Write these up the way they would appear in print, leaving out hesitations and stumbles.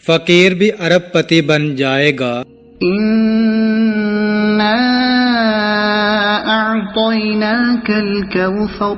فقیر بھی ارب پتی بن جائے گا۔ إنا أعطيناك الكوثر۔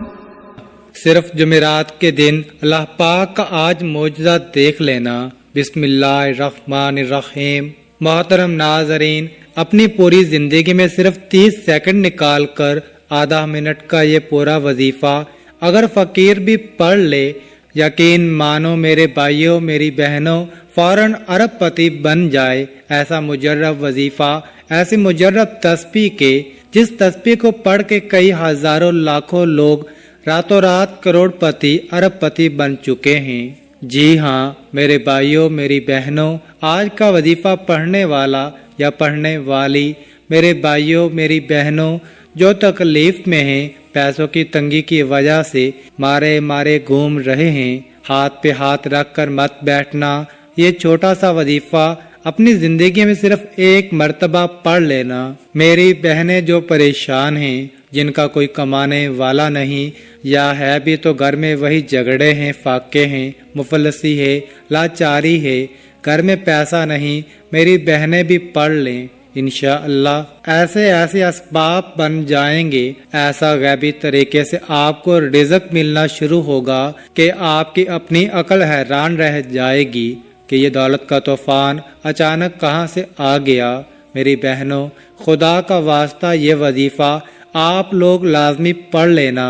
صرف جمعرات کے دن اللہ پاک کا آج معجزہ دیکھ لینا۔ بسم اللہ الرحمن الرحیم۔ محترم ناظرین، اپنی پوری زندگی میں صرف 30 سیکنڈ نکال کر آدھا منٹ کا یہ پورا وظیفہ اگر فقیر بھی پڑھ لے، یقین مانو میرے بھائیوں میری بہنوں، فوراً ارب پتی بن جائے۔ ایسا مجرب وظیفہ، ایسی مجرب تسبیح کے جس تسبیح کو پڑھ کے کئی ہزاروں لاکھوں لوگ راتوں رات کروڑ پتی ارب پتی بن چکے ہیں۔ جی ہاں میرے بھائیوں میری بہنوں، آج کا وظیفہ پڑھنے والا یا پڑھنے والی میرے بھائیوں میری بہنوں جو تکلیف میں ہیں، پیسوں کی تنگی کی وجہ سے مارے گھوم رہے ہیں، ہاتھ پہ ہاتھ رکھ کر مت بیٹھنا۔ یہ چھوٹا سا وظیفہ اپنی زندگی میں صرف ایک مرتبہ پڑھ لینا۔ میری بہنیں جو پریشان ہیں، جن کا کوئی کمانے والا نہیں، یا ہے بھی تو گھر میں وہی جھگڑے ہیں، فاقے ہیں، مفلسی ہے، لاچاری ہے، گھر میں پیسہ نہیں، میری بہنیں بھی پڑھ لیں۔ انشاءاللہ ایسے اسباب بن جائیں گے، ایسا غیبی طریقے سے آپ کو رزق ملنا شروع ہوگا کہ آپ کی اپنی عقل حیران رہ جائے گی کہ یہ دولت کا طوفان اچانک کہاں سے آ گیا۔ میری بہنوں، خدا کا واسطہ یہ وظیفہ آپ لوگ لازمی پڑھ لینا۔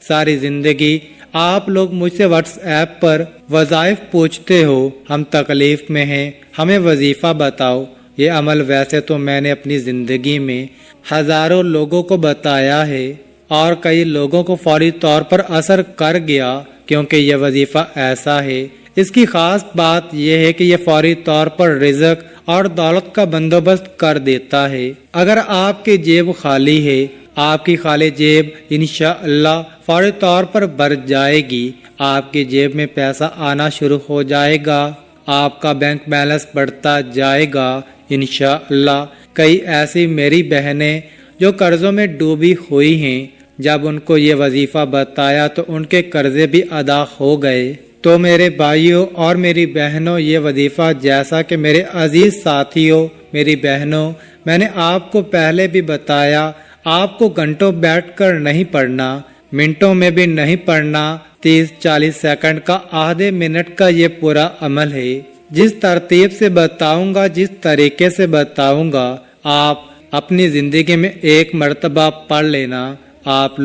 ساری زندگی آپ لوگ مجھ سے واٹس ایپ پر وظائف پوچھتے ہو، ہم تکلیف میں ہیں، ہمیں وظیفہ بتاؤ۔ یہ عمل ویسے تو میں نے اپنی زندگی میں ہزاروں لوگوں کو بتایا ہے اور کئی لوگوں کو فوری طور پر اثر کر گیا، کیونکہ یہ وظیفہ ایسا ہے، اس کی خاص بات یہ ہے کہ یہ فوری طور پر رزق اور دولت کا بندوبست کر دیتا ہے۔ اگر آپ کی جیب خالی ہے، آپ کی خالی جیب انشاءاللہ فوری طور پر بھر جائے گی، آپ کی جیب میں پیسہ آنا شروع ہو جائے گا، آپ کا بینک بیلنس بڑھتا جائے گا انشاءاللہ۔ کئی ایسی میری بہنیں جو قرضوں میں ڈوبی ہوئی ہیں، جب ان کو یہ وظیفہ بتایا تو ان کے قرضے بھی ادا ہو گئے۔ تو میرے بھائیوں اور میری بہنوں، یہ وظیفہ جیسا کہ میرے عزیز ساتھیوں میری بہنوں میں نے آپ کو پہلے بھی بتایا، آپ کو گھنٹوں بیٹھ کر نہیں پڑھنا، منٹوں میں بھی نہیں پڑھنا، 30-40 سیکنڈ کا، آدھے منٹ کا یہ پورا عمل ہے۔ جس ترتیب سے بتاؤں گا، جس طریقے سے بتاؤں گا، آپ اپنی زندگی میں ایک مرتبہ پڑھ لینا۔ آپ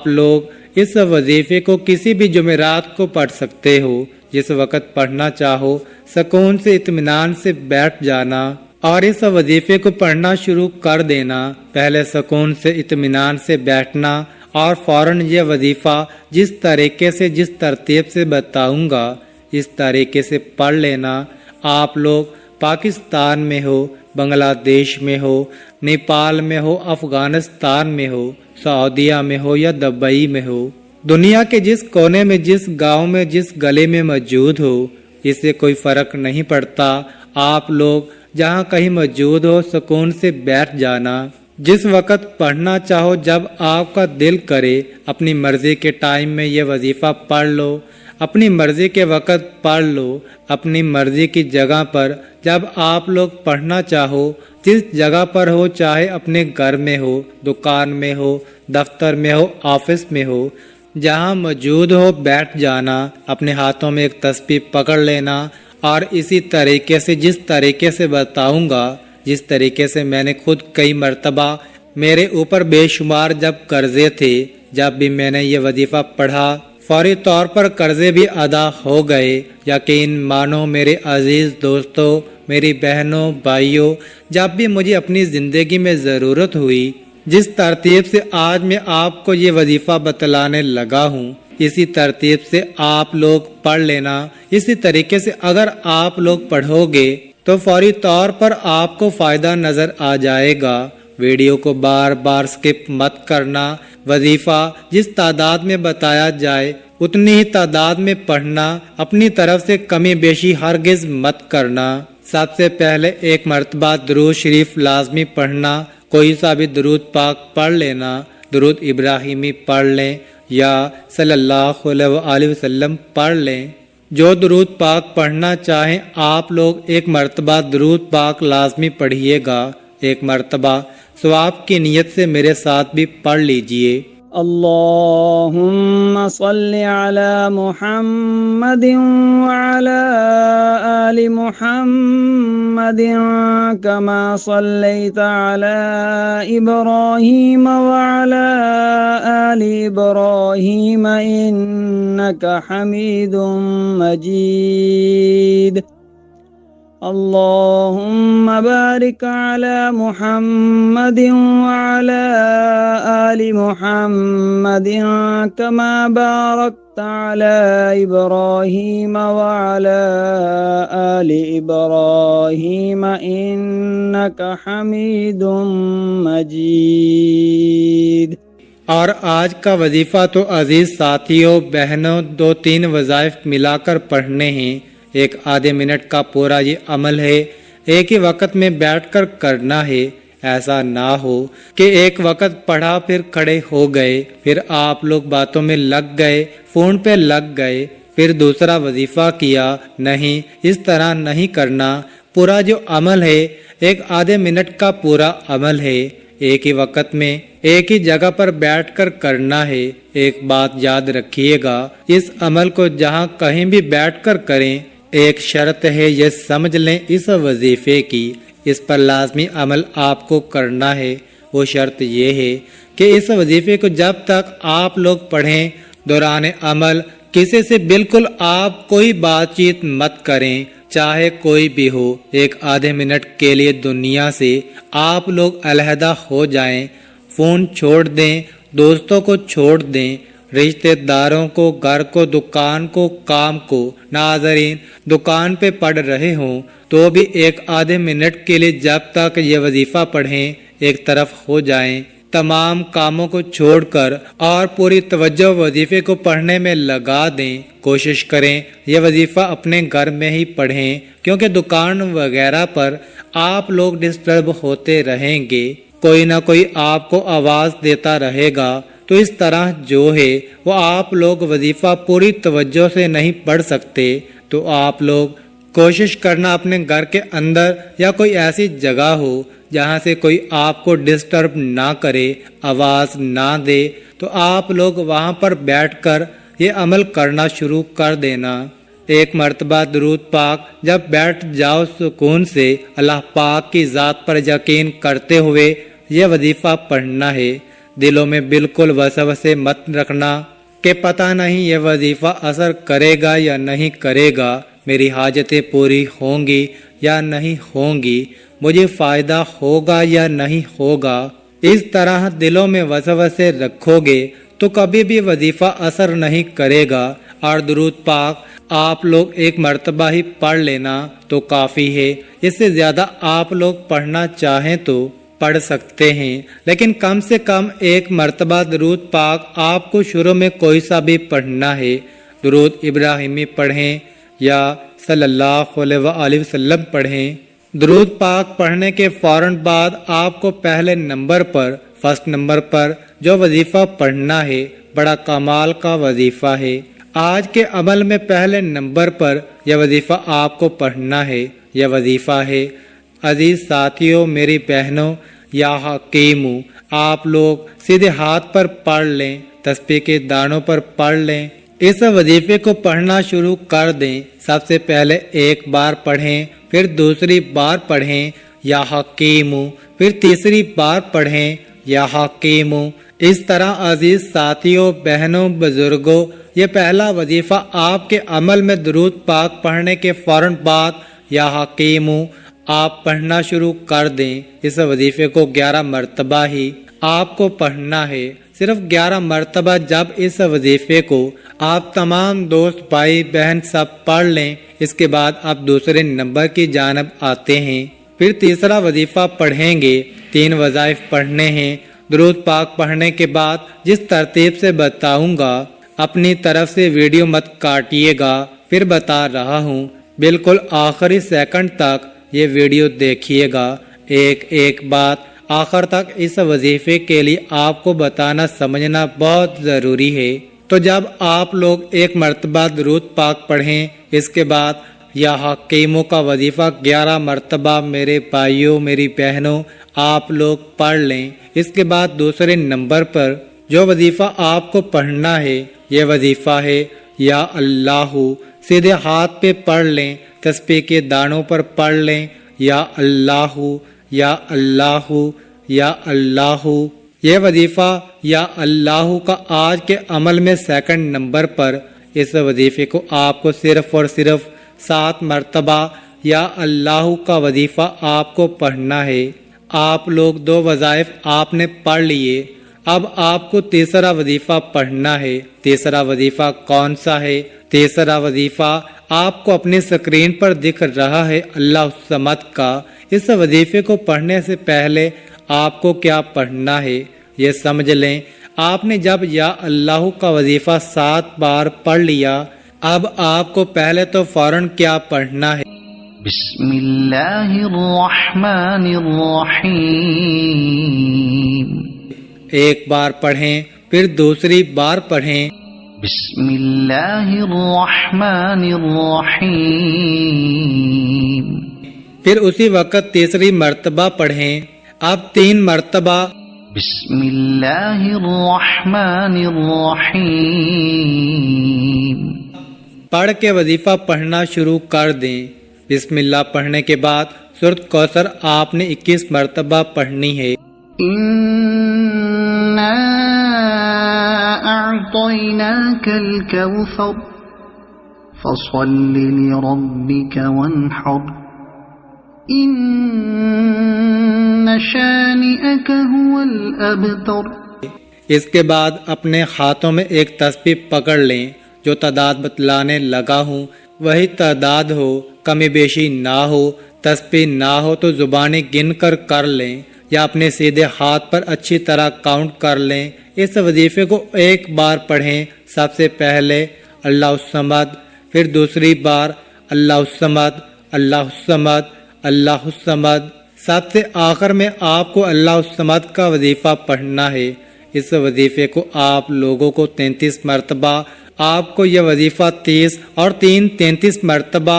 لوگ اس وظیفے کو کسی بھی جمعرات کو پڑھ سکتے ہو، جس وقت پڑھنا چاہو، سکون سے اطمینان سے بیٹھ جانا اور اس وظیفے کو پڑھنا شروع کر دینا۔ پہلے سکون سے اطمینان سے بیٹھنا اور فوراً یہ وظیفہ جس طریقے سے جس ترتیب سے بتاؤں گا اس طریقے سے پڑھ لینا۔ آپ لوگ پاکستان میں ہو، بنگلہ دیش میں ہو، نیپال میں ہو، افغانستان میں ہو، سعودیہ میں ہو یا دبئی میں ہو، دنیا کے جس کونے میں، جس گاؤں میں، جس گلے میں موجود ہو، اس سے کوئی فرق نہیں پڑتا۔ آپ لوگ جہاں کہیں موجود ہو، سکون سے بیٹھ جانا۔ جس وقت پڑھنا چاہو، جب آپ کا دل کرے، اپنی مرضی کے ٹائم میں یہ وظیفہ پڑھ لو، اپنی مرضی کے وقت پڑھ لو، اپنی مرضی کی جگہ پر جب آپ لوگ پڑھنا چاہو، جس جگہ پر ہو، چاہے اپنے گھر میں ہو، دکان میں ہو، دفتر میں ہو، آفس میں ہو، جہاں موجود ہو بیٹھ جانا، اپنے ہاتھوں میں ایک تسبیح پکڑ لینا اور اسی طریقے سے جس طریقے سے بتاؤں گا، جس طریقے سے میں نے خود کئی مرتبہ، میرے اوپر بے شمار جب قرضے تھے، جب بھی میں نے یہ وظیفہ پڑھا فوری طور پر قرضے بھی ادا ہو گئے۔ یقین مانو میرے عزیز دوستو، میری بہنوں، بھائیوں، جب بھی مجھے اپنی زندگی میں ضرورت ہوئی، جس ترتیب سے آج میں آپ کو یہ وظیفہ بتلانے لگا ہوں، اسی ترتیب سے آپ لوگ پڑھ لینا۔ اسی طریقے سے اگر آپ لوگ پڑھو گے تو فوری طور پر آپ کو فائدہ نظر آ جائے گا۔ ویڈیو کو بار بار سکپ مت کرنا۔ وظیفہ جس تعداد میں بتایا جائے اتنی ہی تعداد میں پڑھنا، اپنی طرف سے کمی بیشی ہرگز مت کرنا۔ سب سے پہلے ایک مرتبہ درود شریف لازمی پڑھنا، کوئی سا بھی درود پاک پڑھ لینا، درود ابراہیمی پڑھ لیں یا صلی اللہ علیہ وآلہ وسلم پڑھ لیں۔ جو درود پاک پڑھنا چاہیں آپ لوگ ایک مرتبہ درود پاک لازمی پڑھیے گا، ایک مرتبہ ثواب کی نیت سے میرے ساتھ بھی پڑھ لیجئے۔ اللهم صل على محمد وعلى آل محمد كما صليت على إبراهيم وعلى آل إبراهيم إنك حميد مجيد۔ اللهم بارك على محمد وعلى آل محمد كما باركت على إبراهيم وعلى آل إبراهيم إنك حميد مجيد۔ اور آج کا وظیفہ تو عزیز ساتھیوں بہنوں 2-3 وظائف ملا کر پڑھنے ہیں، ایک آدھے منٹ کا پورا یہ عمل ہے، ایک ہی وقت میں بیٹھ کر کرنا ہے۔ ایسا نہ ہو کہ ایک وقت پڑھا پھر کھڑے ہو گئے، پھر آپ لوگ باتوں میں لگ گئے، فون پہ لگ گئے، پھر دوسرا وظیفہ کیا۔ نہیں، اس طرح نہیں کرنا۔ پورا جو عمل ہے ایک آدھے منٹ کا پورا عمل ہے، ایک ہی وقت میں ایک ہی جگہ پر بیٹھ کر کرنا ہے۔ ایک بات یاد رکھیے گا، اس عمل کو جہاں کہیں بھی بیٹھ کر کریں، ایک شرط ہے، یہ سمجھ لیں اس وظیفے کی، اس پر لازمی عمل آپ کو کرنا ہے۔ وہ شرط یہ ہے کہ اس وظیفے کو جب تک آپ لوگ پڑھیں، دوران عمل کسی سے بالکل آپ کوئی بات چیت مت کریں، چاہے کوئی بھی ہو۔ ایک آدھے منٹ کے لیے دنیا سے آپ لوگ علیحدہ ہو جائیں، فون چھوڑ دیں، دوستوں کو چھوڑ دیں، رشتہ داروں کو، گھر کو، دکان کو، کام کو۔ ناظرین دکان پہ پڑھ رہے ہوں تو بھی ایک آدھے منٹ کے لیے جب تک یہ وظیفہ پڑھیں ایک طرف ہو جائیں، تمام کاموں کو چھوڑ کر اور پوری توجہ وظیفے کو پڑھنے میں لگا دیں۔ کوشش کریں یہ وظیفہ اپنے گھر میں ہی پڑھیں، کیونکہ دکان وغیرہ پر آپ لوگ ڈسٹرب ہوتے رہیں گے، کوئی نہ کوئی آپ کو آواز دیتا رہے گا۔ تو اس طرح جو ہے وہ آپ لوگ وظیفہ پوری توجہ سے نہیں پڑھ سکتے، تو آپ لوگ کوشش کرنا اپنے گھر کے اندر یا کوئی ایسی جگہ ہو جہاں سے کوئی آپ کو ڈسٹرب نہ کرے، آواز نہ دے، تو آپ لوگ وہاں پر بیٹھ کر یہ عمل کرنا شروع کر دینا۔ ایک مرتبہ درود پاک جب بیٹھ جاؤ سکون سے، اللہ پاک کی ذات پر یقین کرتے ہوئے یہ وظیفہ پڑھنا ہے۔ دلوں میں بالکل وسوسے مت رکھنا کہ پتہ نہیں یہ وظیفہ اثر کرے گا یا نہیں کرے گا، میری حاجتیں پوری ہوں گی یا نہیں ہوں گی، مجھے فائدہ ہوگا یا نہیں ہوگا۔ اس طرح دلوں میں وسوسے رکھو گے تو کبھی بھی وظیفہ اثر نہیں کرے گا۔ اور درود پاک آپ لوگ ایک مرتبہ ہی پڑھ لینا تو کافی ہے، اس سے زیادہ آپ لوگ پڑھنا چاہیں تو پڑھ سکتے ہیں، لیکن کم سے کم ایک مرتبہ درود پاک آپ کو شروع میں کوئی سا بھی پڑھنا ہے۔ درود ابراہیمی پڑھیں یا صلی اللہ علیہ وآلہ وسلم پڑھیں۔ درود پاک پڑھنے کے فوراً بعد آپ کو پہلے نمبر پر، فرسٹ نمبر پر جو وظیفہ پڑھنا ہے، بڑا کمال کا وظیفہ ہے۔ آج کے عمل میں پہلے نمبر پر یہ وظیفہ آپ کو پڑھنا ہے۔ یہ وظیفہ ہے، عزیز ساتھیوں، میری بہنوں، یا حکیمو، آپ لوگ سیدھے ہاتھ پر پڑھ لیں، تسبیح کے دانوں پر پڑھ لیں، اس وظیفے کو پڑھنا شروع کر دیں۔ سب سے پہلے ایک بار پڑھیں، پھر دوسری بار پڑھیں یا حکیمو، پھر تیسری بار پڑھیں یا حکیمو۔ اس طرح عزیز ساتھیوں، بہنوں، بزرگوں، یہ پہلا وظیفہ آپ کے عمل میں درود پاک پڑھنے کے فوراً بعد یا حکیمو آپ پڑھنا شروع کر دیں۔ اس وظیفے کو 11 مرتبہ ہی آپ کو پڑھنا ہے، صرف 11 مرتبہ۔ جب اس وظیفے کو آپ تمام دوست بھائی بہن سب پڑھ لیں، اس کے بعد آپ دوسرے نمبر کی جانب آتے ہیں، پھر تیسرا وظیفہ پڑھیں گے۔ 3 وظائف پڑھنے ہیں۔ درود پاک پڑھنے کے بعد جس ترتیب سے بتاؤں گا، اپنی طرف سے ویڈیو مت کاٹیے گا، پھر بتا رہا ہوں، بالکل آخری سیکنڈ تک یہ ویڈیو دیکھیے گا۔ ایک ایک بات آخر تک اس وظیفے کے لیے آپ کو بتانا سمجھنا بہت ضروری ہے۔ تو جب آپ لوگ ایک مرتبہ درود پاک پڑھیں، اس کے بعد یا حکیموں کا وظیفہ 11 مرتبہ میرے بھائیوں میری بہنوں آپ لوگ پڑھ لیں۔ اس کے بعد دوسرے نمبر پر جو وظیفہ آپ کو پڑھنا ہے یہ وظیفہ ہے یا اللہ، سیدھے ہاتھ پہ پڑھ لیں، تسبیح کے دانوں پر پڑھ لیں، یا اللہ یا اللہ یا اللہ۔ یہ وظیفہ یا اللہ کا آج کے عمل میں سیکنڈ نمبر پر، اس وظیفے کو آپ کو صرف اور صرف 7 مرتبہ یا اللہ کا وظیفہ آپ کو پڑھنا ہے۔ آپ لوگ 2 وظائف آپ نے پڑھ لیے، اب آپ کو تیسرا وظیفہ پڑھنا ہے۔ تیسرا وظیفہ کون سا ہے؟ تیسرا وظیفہ آپ کو اپنی سکرین پر دکھ رہا ہے، اللہ الصمد کا۔ اس وظیفے کو پڑھنے سے پہلے آپ کو کیا پڑھنا ہے یہ سمجھ لیں۔ آپ نے جب یا اللہ کا وظیفہ 7 بار پڑھ لیا، اب آپ کو پہلے تو فوراً کیا پڑھنا ہے؟ بسم اللہ الرحمن الرحیم۔ ایک بار پڑھیں، پھر دوسری بار پڑھیں۔ بسم اللہ الرحمن الرحیم۔ پھر اسی وقت تیسری مرتبہ پڑھیں۔ اب 3 مرتبہ بسم اللہ الرحمن الرحیم۔ پڑھ کے وظیفہ پڑھنا شروع کر دیں۔ بسم اللہ پڑھنے کے بعد سورۃ کوثر آپ نے 21 مرتبہ پڑھنی ہے۔ اِنَّا أعطيناك الكوثر فصل لربك وانحر إن شانئك هو الأبتر۔ اس کے بعد اپنے ہاتھوں میں ایک تسبیح پکڑ لیں، جو تعداد بتلانے لگا ہوں وہی تعداد ہو، کمی بیشی نہ ہو۔ تسبیح نہ ہو تو زبانیں گن کر لیں، یا اپنے سیدھے ہاتھ پر اچھی طرح کاؤنٹ کر لیں۔ اس وظیفے کو ایک بار پڑھیں، سب سے پہلے اللہ الصمد، پھر دوسری بار اللہ الصمد، اللہ الصمد، اللہ الصمد، سب سے آخر میں آپ کو اللہ الصمد کا وظیفہ پڑھنا ہے۔ اس وظیفے کو آپ لوگوں کو 33 مرتبہ، آپ کو یہ وظیفہ 30 اور 3 33 مرتبہ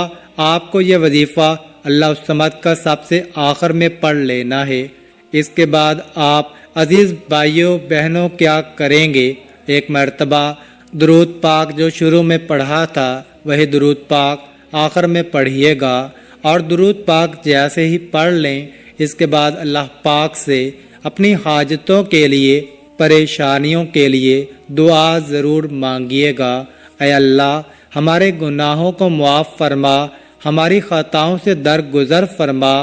آپ کو یہ وظیفہ اللہ الصمد کا سب سے آخر میں پڑھ لینا ہے۔ اس کے بعد آپ عزیز بھائیوں بہنوں کیا کریں گے؟ ایک مرتبہ درود پاک جو شروع میں پڑھا تھا وہی درود پاک آخر میں پڑھیے گا، اور درود پاک جیسے ہی پڑھ لیں اس کے بعد اللہ پاک سے اپنی حاجتوں کے لیے، پریشانیوں کے لیے دعا ضرور مانگیے گا۔ اے اللہ ہمارے گناہوں کو معاف فرما، ہماری خطاؤں سے درگزر فرما،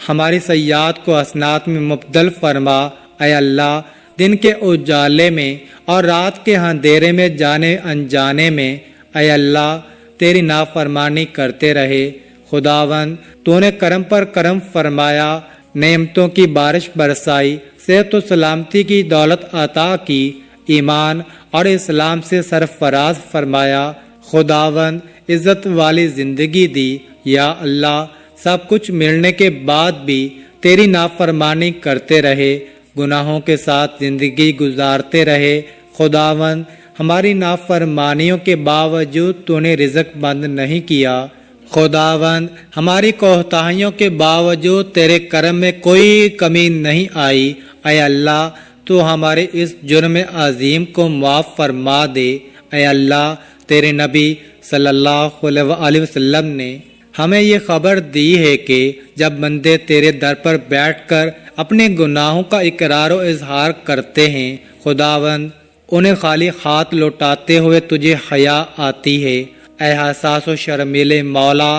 ہماری سیئات کو حسنات میں مبدل فرما۔ اے اللہ دن کے اجالے میں اور رات کے اندھیرے میں جانے انجانے میں اے اللہ تیری نافرمانی کرتے رہے۔ خداوند تو نے کرم پر کرم فرمایا، نعمتوں کی بارش برسائی، صحت و سلامتی کی دولت عطا کی، ایمان اور اسلام سے سرفراز فرمایا۔ خداوند عزت والی زندگی دی۔ یا اللہ سب کچھ ملنے کے بعد بھی تیری نافرمانی کرتے رہے، گناہوں کے ساتھ زندگی گزارتے رہے۔ خداوند ہماری نافرمانیوں کے باوجود تو نے رزق بند نہیں کیا۔ خداوند ہماری کوتاہیوں کے باوجود تیرے کرم میں کوئی کمی نہیں آئی۔ اے اللہ تو ہمارے اس جرم عظیم کو معاف فرما دے۔ اے اللہ تیرے نبی صلی اللہ علیہ وسلم نے ہمیں یہ خبر دی ہے کہ جب بندے تیرے در پر بیٹھ کر اپنے گناہوں کا اقرار و اظہار کرتے ہیں، خداوند انہیں خالی ہاتھ لوٹاتے ہوئے تجھے حیا آتی ہے۔ اے حساس و شرمیلے مولا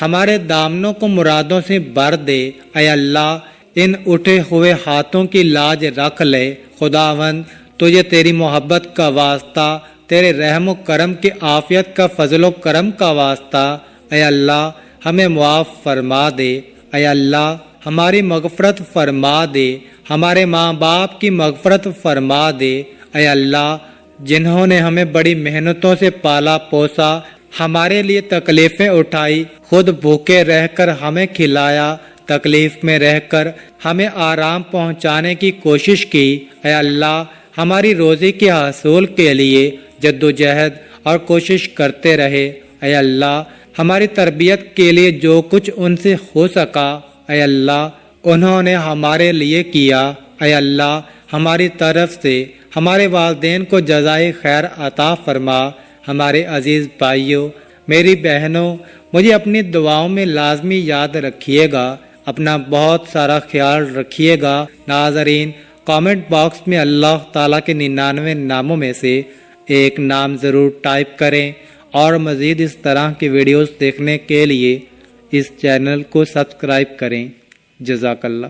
ہمارے دامنوں کو مرادوں سے بھر دے۔ اے اللہ ان اٹھے ہوئے ہاتھوں کی لاج رکھ لے۔ خداوند تجھے تیری محبت کا واسطہ، تیرے رحم و کرم کے عافیت کا فضل و کرم کا واسطہ اے اللہ ہمیں معاف فرما دے۔ اے اللہ ہماری مغفرت فرما دے، ہمارے ماں باپ کی مغفرت فرما دے۔ اے اللہ جنہوں نے ہمیں بڑی محنتوں سے پالا پوسا، ہمارے لیے تکلیفیں اٹھائی، خود بھوکے رہ کر ہمیں کھلایا، تکلیف میں رہ کر ہمیں آرام پہنچانے کی کوشش کی، اے اللہ ہماری روزی کے حصول کے لیے جدوجہد اور کوشش کرتے رہے۔ اے اللہ ہماری تربیت کے لیے جو کچھ ان سے ہو سکا اے اللہ انہوں نے ہمارے لیے کیا۔ اے اللہ ہماری طرف سے ہمارے والدین کو جزائے خیر عطا فرما۔ ہمارے عزیز بھائیوں، میری بہنوں، مجھے اپنی دعاؤں میں لازمی یاد رکھیے گا۔ اپنا بہت سارا خیال رکھیے گا۔ ناظرین، کامنٹ باکس میں اللہ تعالیٰ کے 99 ناموں میں سے ایک نام ضرور ٹائپ کریں، اور مزید اس طرح کی ویڈیوز دیکھنے کے لیے اس چینل کو سبسکرائب کریں۔ جزاک اللہ۔